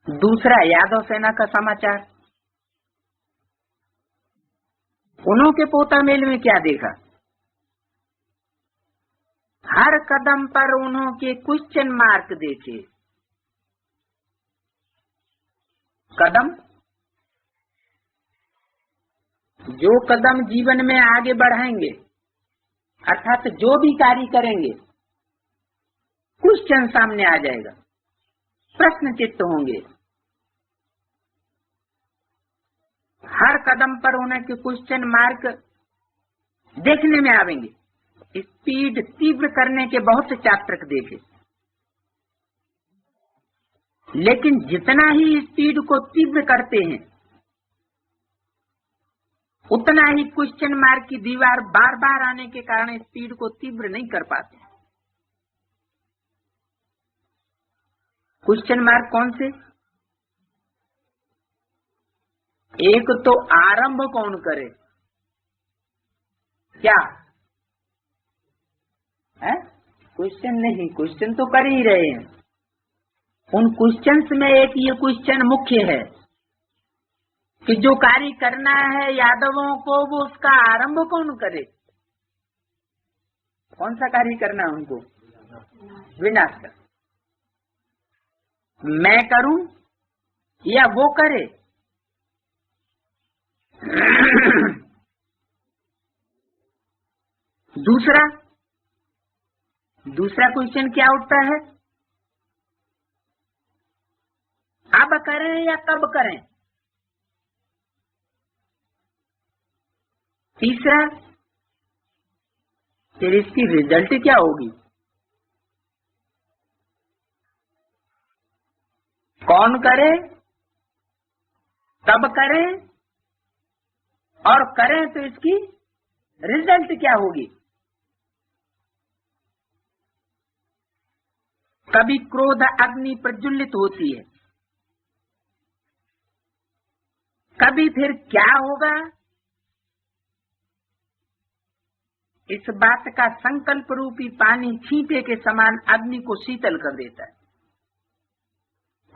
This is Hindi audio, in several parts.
दूसरा यादव सेना का समाचार। उन्हों के पोता मेल में क्या देखा? हर कदम पर उन्हों के क्वेश्चन मार्क देखे। कदम, जो कदम जीवन में आगे बढ़ाएंगे, अर्थात जो भी कार्य करेंगे, क्वेश्चन सामने आ जाएगा, प्रश्न चित्त होंगे। हर कदम पर उन्हें के क्वेश्चन मार्क देखने में आवेंगे। स्पीड तीव्र करने के बहुत से चैप्टर देखे, लेकिन जितना ही स्पीड को तीव्र करते हैं, उतना ही क्वेश्चन मार्क की दीवार बार बार आने के कारण स्पीड को तीव्र नहीं कर पाते। क्वेश्चन मार्क कौन से? एक तो आरंभ कौन करे, क्या है? क्वेश्चन नहीं, क्वेश्चन तो कर ही रहे हैं। उन क्वेश्चंस में एक ये क्वेश्चन मुख्य है कि जो कार्य करना है यादवों को, वो उसका आरंभ कौन करे। कौन सा कार्य करना है उनको? विनाश कर। मैं करूं या वो करे? दूसरा क्वेश्चन क्या उठता है? अब करें या कब करें? तीसरा, फिर इसकी रिजल्ट क्या होगी? कौन करे, कब करें, और करें तो इसकी रिजल्ट क्या होगी? कभी क्रोध अग्नि प्रज्वलित होती है, कभी फिर क्या होगा, इस बात का संकल्प रूपी पानी छींटे के समान अग्नि को शीतल कर देता है,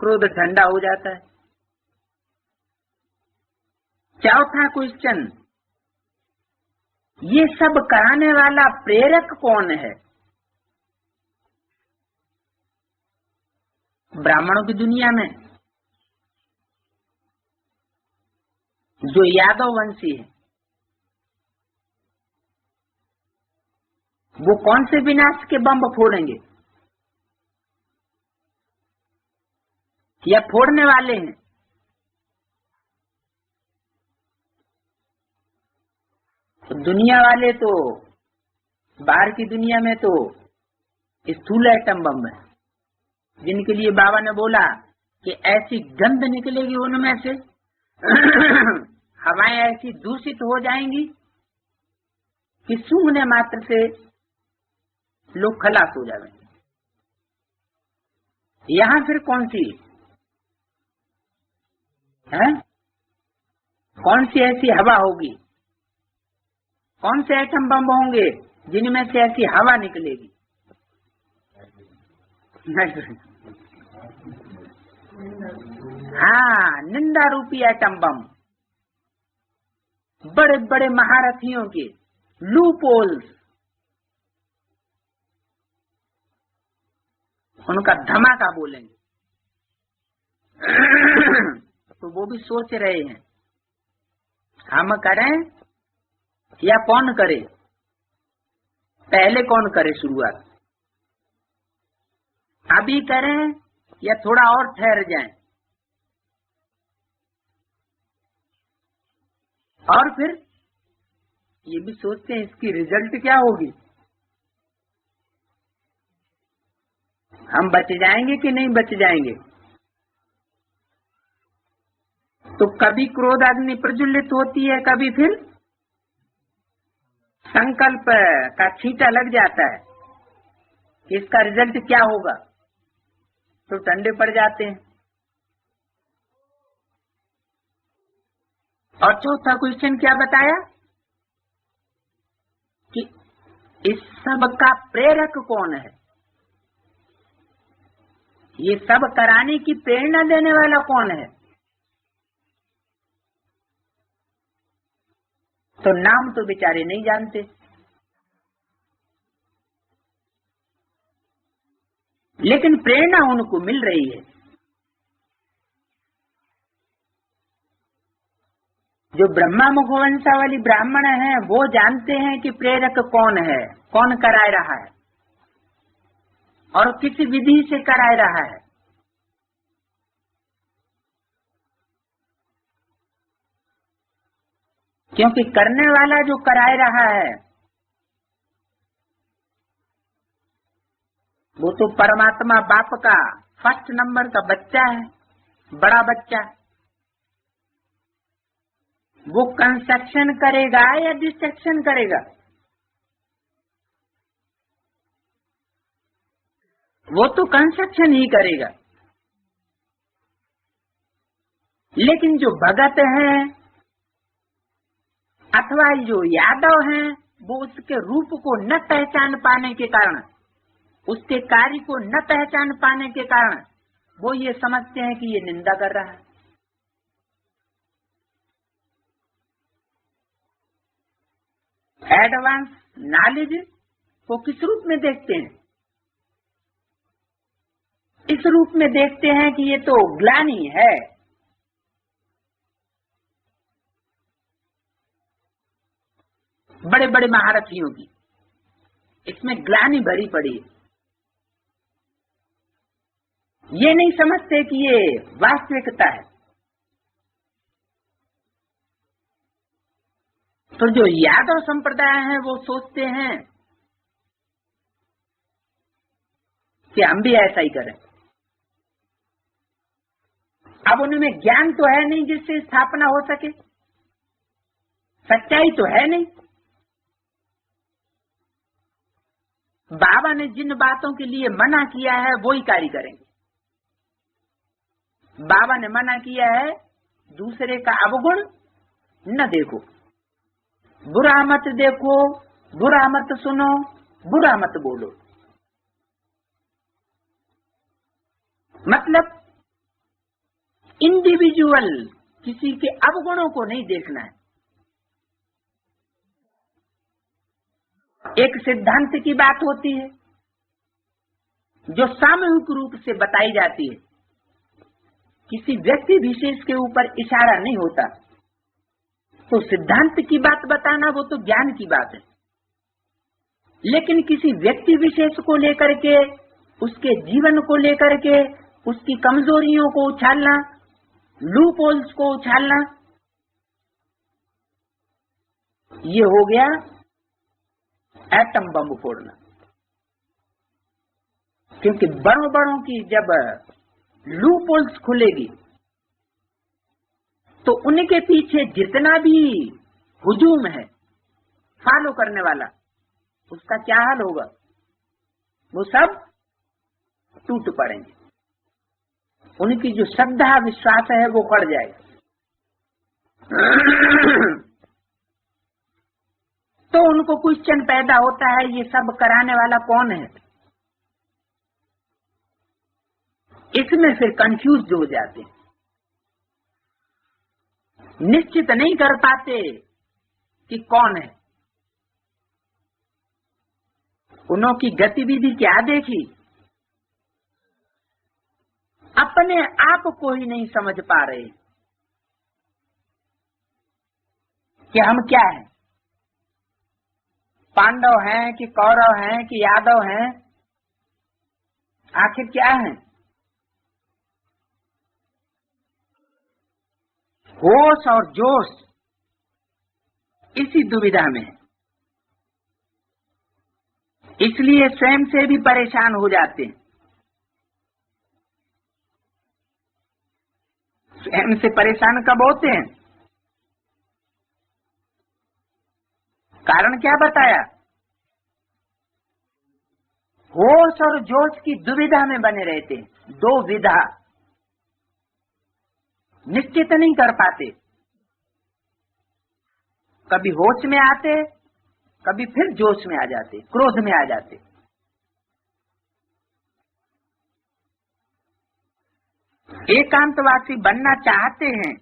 क्रोध ठंडा हो जाता है। चौथा क्वेश्चन, ये सब कराने वाला प्रेरक कौन है? ब्राह्मणों की दुनिया में जो यादव वंशी है, वो कौन से विनाश के बम फोड़ेंगे या फोड़ने वाले हैं? तो दुनिया वाले तो, बाहर की दुनिया में तो स्थूल एटम बम है, जिनके लिए बाबा ने बोला कि ऐसी गंध निकलेगी उनमें से, हवाएं ऐसी दूषित हो जाएंगी कि सूंघने मात्र से लोग खलास हो जाएंगे। यहाँ फिर कौन सी है? कौन सी ऐसी हवा होगी, कौन से एटम बम होंगे जिनमें से ऐसी हवा निकलेगी? हाँ, निंदा रूपी एटम बम, बड़े बड़े महारथियों के लूपोल्स, उनका धमाका बोलेंगे। तो वो भी सोच रहे हैं हम करें या कौन करे, पहले कौन करे शुरुआत, अभी करें या थोड़ा और ठहर जाएं, और फिर ये भी सोचते हैं इसकी रिजल्ट क्या होगी, हम बच जाएंगे कि नहीं बच जाएंगे। तो कभी क्रोध अग्नि प्रज्वलित होती है, कभी फिर संकल्प का छींटा लग जाता है कि इसका रिजल्ट क्या होगा, तो ठंडे पड़ जाते हैं। और चौथा क्वेश्चन क्या बताया कि इस सब का प्रेरक कौन है? ये सब कराने की प्रेरणा देने वाला कौन है? तो नाम तो बेचारे नहीं जानते, लेकिन प्रेरणा उनको मिल रही है। जो ब्रह्मा मुखवंशावली ब्राह्मण हैं वो जानते हैं कि प्रेरक कौन है, कौन कराए रहा है और किस विधि से कराए रहा है। क्योंकि करने वाला जो कराए रहा है वो तो परमात्मा बाप का फर्स्ट नंबर का बच्चा है, बड़ा बच्चा। वो कंस्ट्रक्शन करेगा या डिस्ट्रक्शन करेगा? वो तो कंस्ट्रक्शन ही करेगा। लेकिन जो भगत हैं अथवा जो यादव हैं वो उसके रूप को न पहचान पाने के कारण, उसके कार्य को न पहचान पाने के कारण वो ये समझते हैं कि ये निंदा कर रहा है। एडवांस नॉलेज को किस रूप में देखते हैं? इस रूप में देखते हैं कि ये तो ग्लानि है, बड़े बड़े महारथियों की, इसमें ग्लानि भरी पड़ी है। ये नहीं समझते कि ये वास्तविकता है। तो जो यादव संप्रदाय है वो सोचते हैं कि हम भी ऐसा ही करें। अब उनमें ज्ञान तो है नहीं जिससे स्थापना हो सके, सच्चाई तो है नहीं। बाबा ने जिन बातों के लिए मना किया है वो ही कार्य करेंगे। बाबा ने मना किया है दूसरे का अवगुण न देखो, बुरा मत देखो, बुरा मत सुनो, बुरा मत बोलो। मतलब इंडिविजुअल किसी के अवगुणों को नहीं देखना है। एक सिद्धांत की बात होती है जो सामूहिक रूप से बताई जाती है, किसी व्यक्ति विशेष के ऊपर इशारा नहीं होता। तो सिद्धांत की बात बताना वो तो ज्ञान की बात है, लेकिन किसी व्यक्ति विशेष को लेकर के, उसके जीवन को लेकर के, उसकी कमजोरियों को उछालना, लूप होल्स को उछालना, ये हो गया एटम बम फोड़ना। क्योंकि बड़ों बड़ों की जब लूप होल्स खुलेगी तो उनके पीछे जितना भी हुजूम है फॉलो करने वाला, उसका क्या हाल होगा? वो सब टूट पड़ेंगे, उनकी जो श्रद्धा विश्वास है वो बढ़ जाएगा। तो उनको क्वेश्चन पैदा होता है, ये सब कराने वाला कौन है? इसमें फिर कंफ्यूज हो जाते, निश्चित नहीं कर पाते कि कौन है। उनकी गतिविधि क्या देखी, अपने आप को ही नहीं समझ पा रहे कि हम क्या हैं, पांडव हैं कि कौरव हैं कि यादव हैं, आखिर क्या हैं? होश और जोश इसी दुविधा में है, इसलिए स्वयं से भी परेशान हो जाते हैं। स्वयं से परेशान कब होते हैं? कारण क्या बताया? होश और जोश की दुविधा में बने रहते हैं। दो विधा निश्चित नहीं कर पाते, कभी होश में आते, कभी फिर जोश में आ जाते, क्रोध में आ जाते। एकांतवासी बनना चाहते हैं,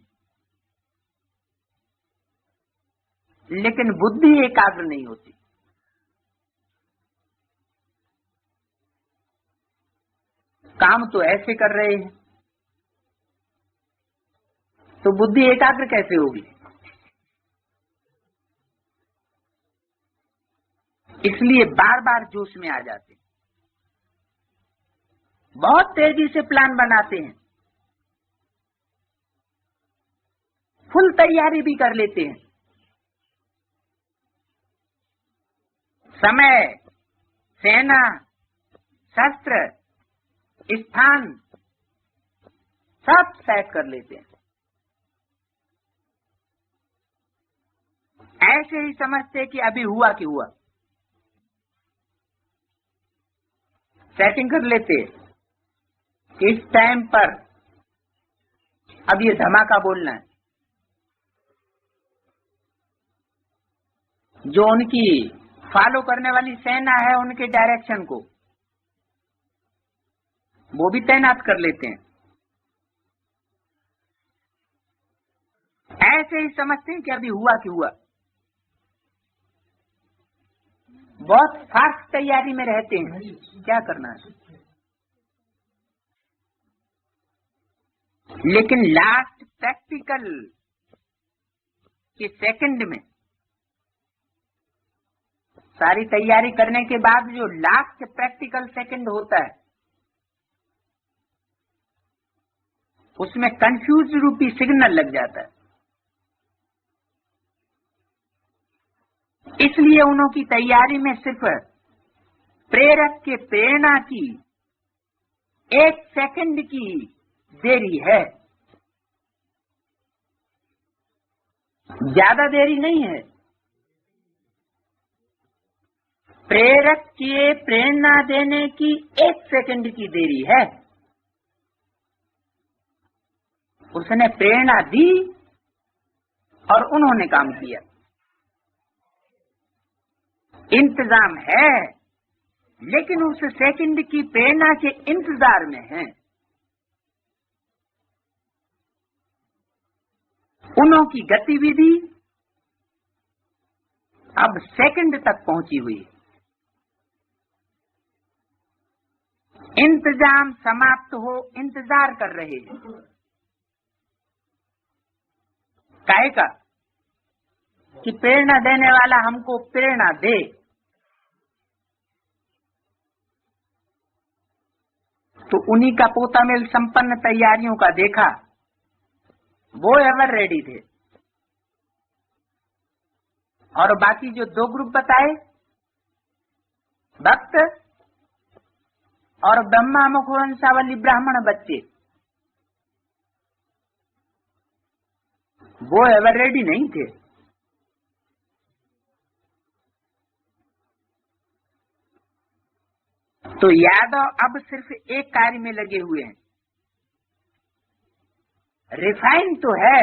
लेकिन बुद्धि एकाग्र नहीं होती। काम तो ऐसे कर रहे हैं, तो बुद्धि एकाग्र कैसे होगी? इसलिए बार बार जोश में आ जाते हैं, बहुत तेजी से प्लान बनाते हैं, फुल तैयारी भी कर लेते हैं, समय, सेना, शस्त्र, स्थान सब सेट कर लेते हैं। ऐसे ही समझते कि अभी हुआ कि हुआ, सेटिंग कर लेते कि इस टाइम पर अब ये धमाका बोलना है। जो उनकी फॉलो करने वाली सेना है, उनके डायरेक्शन को वो भी तैनात कर लेते हैं। ऐसे ही समझते हैं कि अभी हुआ कि हुआ, बहुत फास्ट तैयारी में रहते हैं, क्या करना है। लेकिन लास्ट प्रैक्टिकल के सेकंड में, सारी तैयारी करने के बाद जो लास्ट प्रैक्टिकल सेकंड होता है, उसमें कंफ्यूज रूपी सिग्नल लग जाता है। इसलिए उनकी तैयारी में सिर्फ प्रेरक के प्रेरणा की 1 सेकंड की देरी है, ज्यादा देरी नहीं है। प्रेरक के प्रेरणा देने की 1 सेकंड की देरी है। उसने प्रेरणा दी और उन्होंने काम किया। इंतजाम है, लेकिन उस सेकंड की प्रेरणा के इंतजार में है। उनकी गतिविधि अब सेकंड तक पहुंची हुई, इंतजाम समाप्त हो इंतजार कर रहे हैं। काहे का? कि प्रेरणा देने वाला हमको प्रेरणा दे। तो उन्हीं का पोता मेल संपन्न तैयारियों का देखा, वो एवर रेडी थे। और बाकी जो 2 ग्रुप बताए, भक्त और ब्रह्मा मुखवंशावली ब्राह्मण बच्चे, वो एवर रेडी नहीं थे। तो यादव अब सिर्फ एक कार्य में लगे हुए हैं। रिफाइन तो है,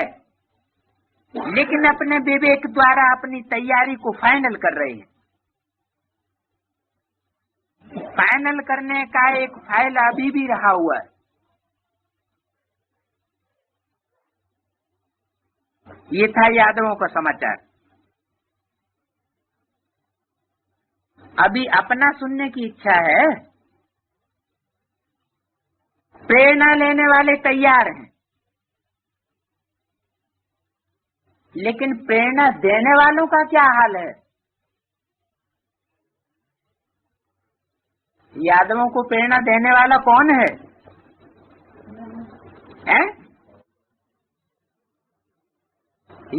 लेकिन अपने विवेक द्वारा अपनी तैयारी को फाइनल कर रहे हैं। फाइनल करने का एक फाइल अभी भी रहा हुआ है। ये था यादवों का समाचार। अभी अपना सुनने की इच्छा है। प्रेरणा लेने वाले तैयार हैं, लेकिन प्रेरणा देने वालों का क्या हाल है? यादवों को प्रेरणा देने वाला कौन है? हैं?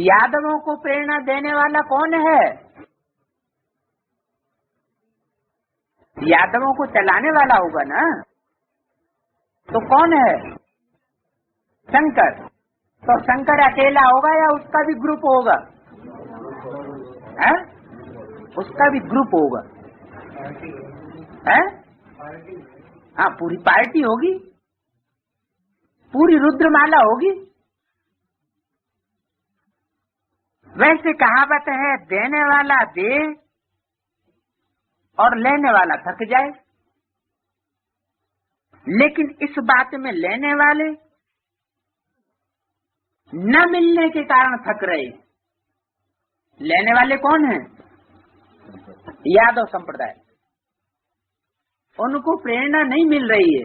यादवों को प्रेरणा देने वाला कौन है? यादवों को चलाने वाला होगा ना। तो कौन है? शंकर। तो शंकर अकेला होगा या उसका भी ग्रुप होगा? है? उसका भी ग्रुप होगा। है? हाँ, पूरी पार्टी होगी, पूरी रुद्रमाला होगी। वैसे कहावत है, देने वाला दे और लेने वाला थक जाए। लेकिन इस बात में लेने वाले न मिलने के कारण थक रहे। लेने वाले कौन हैं? यादव संप्रदाय। उनको प्रेरणा नहीं मिल रही है,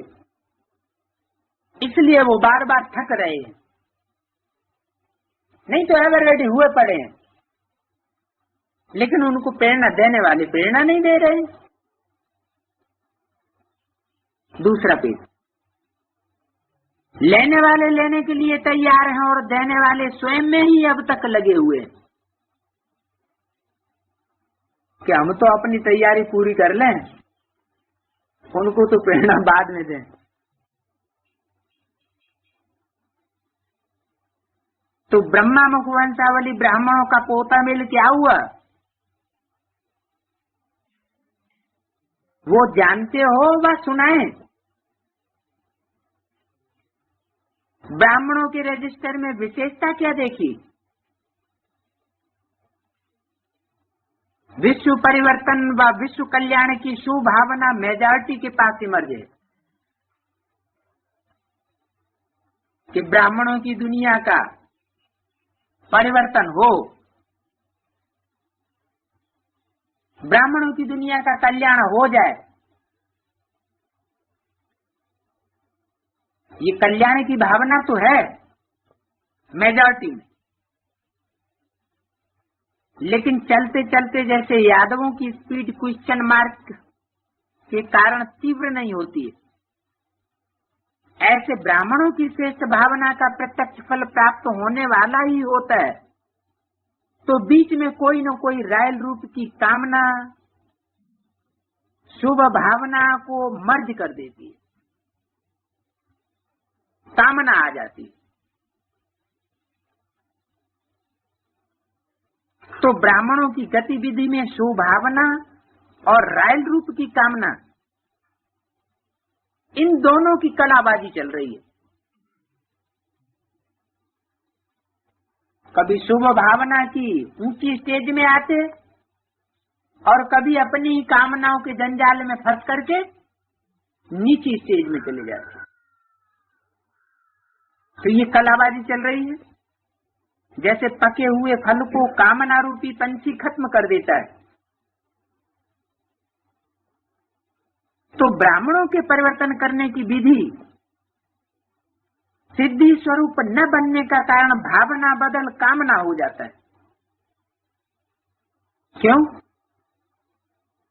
इसलिए वो बार बार थक रहे हैं। नहीं तो एवर रेडी हुए पड़े हैं, लेकिन उनको प्रेरणा देने वाले प्रेरणा नहीं दे रहे। दूसरा पेज, लेने वाले लेने के लिए तैयार हैं और देने वाले स्वयं में ही अब तक लगे हुए हैं कि हम तो अपनी तैयारी पूरी कर लें, उनको तो प्रेरणा बाद में दें। तो ब्रह्मा मुखवंशावली ब्राह्मणों का पोता मिल क्या हुआ? वो जानते हो व सुनाए। ब्राह्मणों के रजिस्टर में विशेषता क्या देखी? विश्व परिवर्तन व विश्व कल्याण की सुभावना मेजॉरिटी के पास इमर्ज है कि ब्राह्मणों की दुनिया का परिवर्तन हो, ब्राह्मणों की दुनिया का कल्याण हो जाए। ये कल्याण की भावना तो है मेजॉरिटी में, लेकिन चलते चलते जैसे यादवों की स्पीड क्वेश्चन मार्क के कारण तीव्र नहीं होती है, ऐसे ब्राह्मणों की श्रेष्ठ भावना का प्रत्यक्ष फल प्राप्त होने वाला ही होता है। तो बीच में कोई न कोई रायल रूप की कामना शुभ भावना को मर्ज कर देती है, कामना आ जाती है। तो ब्राह्मणों की गतिविधि में सुभावना और रायल रूप की कामना, इन दोनों की कलाबाजी चल रही है। कभी शुभ भावना की ऊंची स्टेज में आते और कभी अपनी कामनाओं के जंजाल में फंस करके नीची स्टेज में चले जाते। तो ये कलाबाजी चल रही है। जैसे पके हुए फल को कामना रूपी पंछी खत्म कर देता है, तो ब्राह्मणों के परिवर्तन करने की विधि सिद्धि स्वरूप न बनने का कारण भावना बदल कामना हो जाता है। क्यों?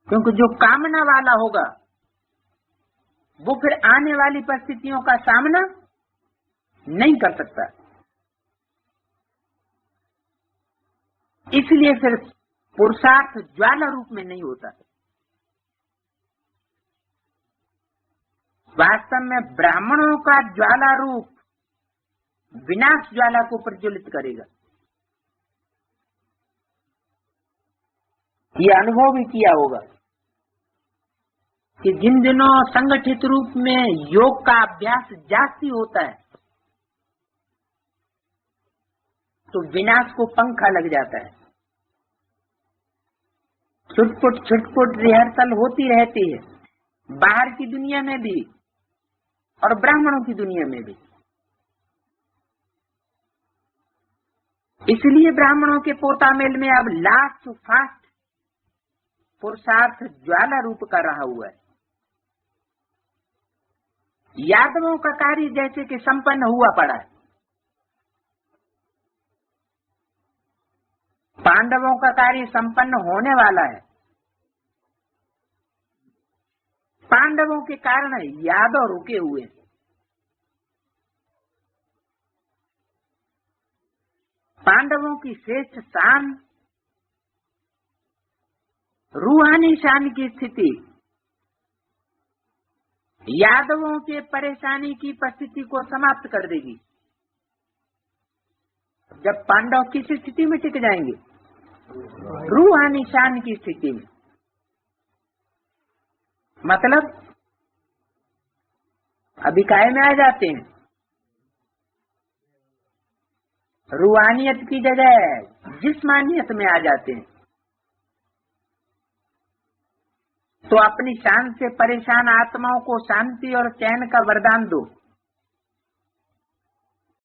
क्योंकि जो कामना वाला होगा वो फिर आने वाली परिस्थितियों का सामना नहीं कर सकता, इसलिए फिर पुरुषार्थ ज्वाला रूप में नहीं होता। वास्तव में ब्राह्मणों का ज्वाला रूप विनाश ज्वाला को प्रज्वलित करेगा। ये अनुभव भी किया होगा कि जिन दिनों संगठित रूप में योग का अभ्यास जास्ती होता है तो विनाश को पंखा लग जाता है। छुटपुट रिहर्सल होती रहती है, बाहर की दुनिया में भी और ब्राह्मणों की दुनिया में भी। इसलिए ब्राह्मणों के पोता मेल में अब लास्ट फास्ट पुरुषार्थ ज्वाला रूप का रहा हुआ है। यादवों का कार्य जैसे कि संपन्न हुआ पड़ा है, पांडवों का कार्य संपन्न होने वाला है। पांडवों के कारण यादव रुके हुए हैं। पांडवों की श्रेष्ठ शान, रूहानी शान की स्थिति यादवों के परेशानी की परिस्थिति को समाप्त कर देगी। जब पांडव किस स्थिति में टिक जाएंगे? रूहानी शान की स्थिति में। मतलब अभी काय में आ जाते हैं, रूहानियत की जगह जिस्मानियत में आ जाते हैं। तो अपनी शान से परेशान आत्माओं को शांति और चैन का वरदान दो।